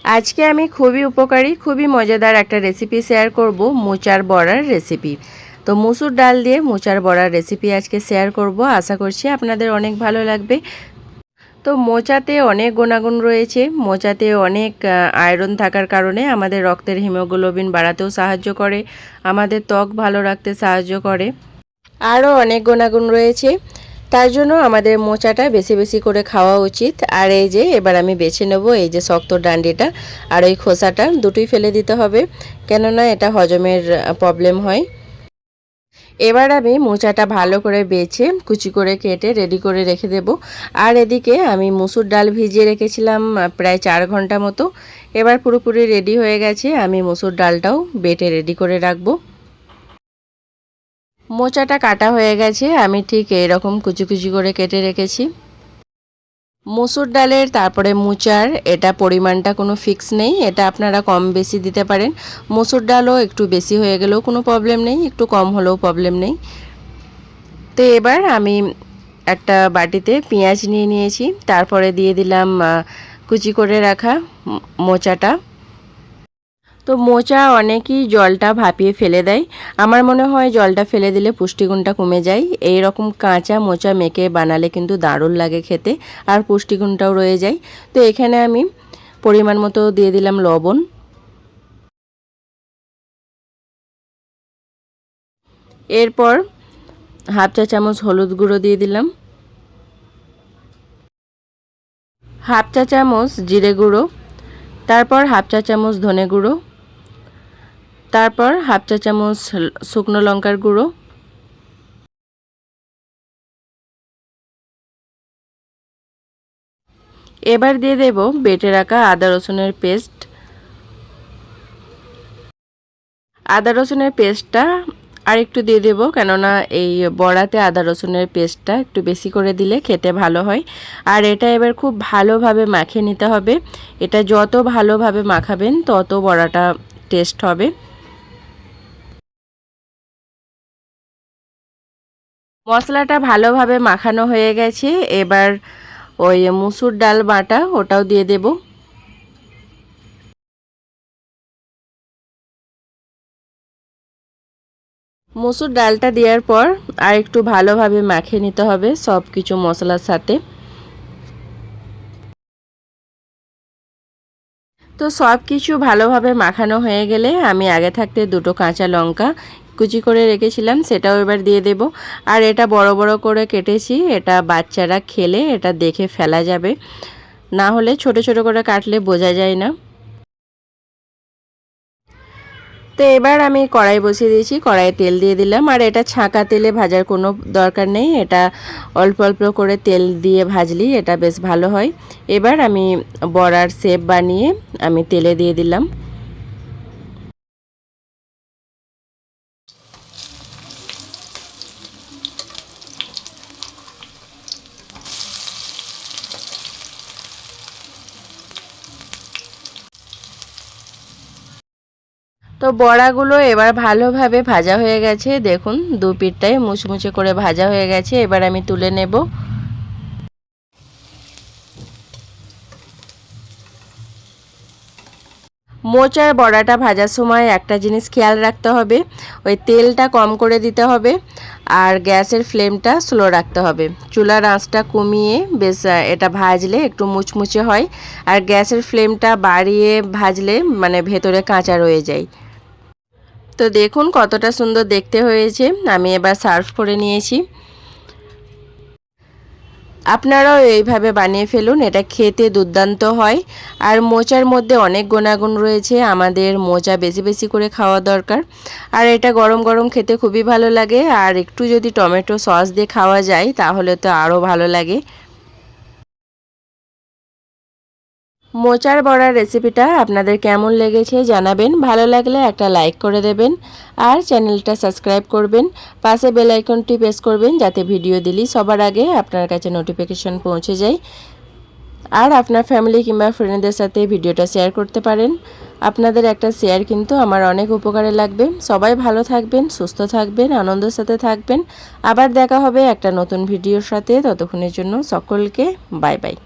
আজকে আমি খুবই উপকারী খুবই মজাদার একটা রেসিপি শেয়ার করব, মোচার বড়ার রেসিপি। তো মসুর ডাল দিয়ে মোচার বড়ার রেসিপি আজকে শেয়ার করব। আশা করছি আপনাদের অনেক ভালো লাগবে। তো মোচাতে অনেক গুণাগুণ রয়েছে। মোচাতে অনেক আয়রন থাকার কারণে আমাদের রক্তের হিমোগ্লোবিন বাড়াতেও সাহায্য করে, আমাদের ত্বক ভালো রাখতে সাহায্য করে, আরও অনেক গুণাগুণ রয়েছে। তার জন্য আমাদের মোচাটা বেশি বেশি করে খাওয়া উচিত। আর এই যে এবার আমি বেছে নেব এই যে শক্ত ডান্ডিটা আর ওই খোসাটা, দুটোই ফেলে দিতে হবে, কেননা এটা হজমের প্রবলেম হয়। এবার আমি মোচাটা ভালো করে বেছে কুচি করে কেটে রেডি করে রেখে দেব। আর এদিকে আমি মসুর ডাল ভিজিয়ে রেখেছিলাম প্রায় 4 ঘন্টা মতো। এবার পুরোপুরি রেডি হয়ে গেছে, আমি মসুর ডালটাও বেটে রেডি করে রাখবো। মোচাটা কাটা হয়ে গেছে, আমি ঠিক এইরকম কুচি কুচি করে কেটে রেখেছি। মসুর ডালের তারপরে মোচার এটা পরিমাণটা কোনো ফিক্স নেই, এটা আপনারা কম বেশি দিতে পারেন। মসুর ডালও একটু বেশি হয়ে গেলেও কোনো প্রবলেম নেই, একটু কম হলেও প্রবলেম নেই। তো এবার আমি একটা বাটিতে পেঁয়াজ নিয়ে নিয়েছি, তারপরে দিয়ে দিলাম কুচি করে রাখা মোচাটা। তো মোচা অনেকেই জলটা ভাপিয়ে ফেলে দেয়, আমার মনে হয় জলটা ফেলে দিলে পুষ্টিগুণটা কমে যায়। এই রকম কাঁচা মোচা মেখে বানালে কিন্তু দারুণ লাগে খেতে, আর পুষ্টিগুণটাও রয়ে যায়। তো এখানে আমি পরিমাণ মতো দিয়ে দিলাম লবণ, এরপর হাফ চা চামচ হলুদ গুঁড়ো দিয়ে দিলাম, হাফ চা চামচ জিরে গুঁড়ো, তারপর হাফ চা চামচ ধনে গুঁড়ো, তারপর হাফ চা চামচ শুকনো লঙ্কার গুঁড়ো, এবার দিয়ে দেব বেটে রাখা আদা রসুনের পেস্ট। আদা রসুনের পেস্টটা আর একটু দিয়ে দেব, কেননা এই বড়াতে আদা রসুনের পেস্টটা একটু বেশি করে দিলে খেতে ভালো হয়। আর এটা এবার খুব ভালোভাবে মাখিয়ে নিতে হবে। এটা যত ভালোভাবে মাখাবেন তত বড়াটা টেস্ট হবে। মশলাটা ভালোভাবে মাখানো হয়ে গেছে, এবার ওই মুসুর ডাল বাটা ওটাও দিয়ে দেব। মসুর ডালটা দেওয়ার পর আর একটু ভালোভাবে মাখিয়ে নিতে হবে সব কিছু মশলার সাথে। তো সব কিছু ভালোভাবে মাখানো হয়ে গেলে আমি আগে থাকতে দুটো কাঁচা লঙ্কা কুচি করে রেখেছিলাম সেটাও এবার দিয়ে দেব। আর এটা বড় বড় করে কেটেছি, এটা বাচ্চারা খেলে এটা দেখে ফেলা যাবে, না হলে ছোট ছোট করে কাটলে বোঝা যায় না। তো এবার আমি কড়াই বসিয়ে দিয়েছি, কড়াইয়ে তেল দিয়ে দিলাম। আর এটা ছাঁকা তেলে ভাজার কোনো দরকার নেই, এটা অল্প অল্প করে তেল দিয়ে ভাজলেই এটা বেশ ভালো হয়। এবার আমি বড়ার শেপ বানিয়ে আমি তেলে দিয়ে দিলাম। তো বড়াগুলো এবার ভালোভাবে ভাজা হয়ে গেছে, দেখুন দু পিঠটাই মুচমুচে করে ভাজা হয়ে গেছে। এবার আমি তুলে নেব। মোচার বড়াটা ভাজার সময় একটা জিনিস খেয়াল রাখতে হবে, ওই তেলটা কম করে দিতে হবে আর গ্যাসের ফ্লেমটা স্লো রাখতে হবে। চুলার আঁচটা কমিয়ে বেশ এটা ভাজলে একটু মুচমুচে হয়, আর গ্যাসের ফ্লেমটা বাড়িয়ে ভাজলে মানে ভেতরে কাঁচা রয়ে যায়। তো দেখুন কতটা সুন্দর দেখতে হয়েছে। আমি এবার সার্ভ করে নিয়েছি। আপনারাও এইভাবে বানিয়ে ফেলুন, এটা খেতে দুর্দান্ত হয়। আর মোচার মধ্যে অনেক গুণাগুণ রয়েছে, আমাদের মোচা বেশি বেশি করে খাওয়া দরকার। আর এটা গরম গরম খেতে খুবই ভালো লাগে, আর একটু যদি টমেটো সস দিয়ে খাওয়া যায় তাহলে তো আরও ভালো লাগে। মোচার বড়ার রেসিপিটা আপনাদের কেমন লেগেছে জানাবেন, ভালো লাগলে একটা লাইক করে দেবেন আর চ্যানেলটা সাবস্ক্রাইব করবেন, পাশে বেল আইকনটি প্রেস করবেন যাতে ভিডিও দিলেই সবার আগে আপনার কাছে নোটিফিকেশন পৌঁছে যায়। আর আপনার ফ্যামিলি কিংবা ফ্রেন্ডদের সাথে ভিডিওটা শেয়ার করতে পারেন, আপনাদের একটা শেয়ার কিন্তু আমার অনেক উপকারে লাগবে। সবাই ভালো থাকবেন, সুস্থ থাকবেন, আনন্দের সাথে থাকবেন। আবার দেখা হবে একটা নতুন ভিডিওর সাথে, ততক্ষণের জন্য সকলকে বাই বাই।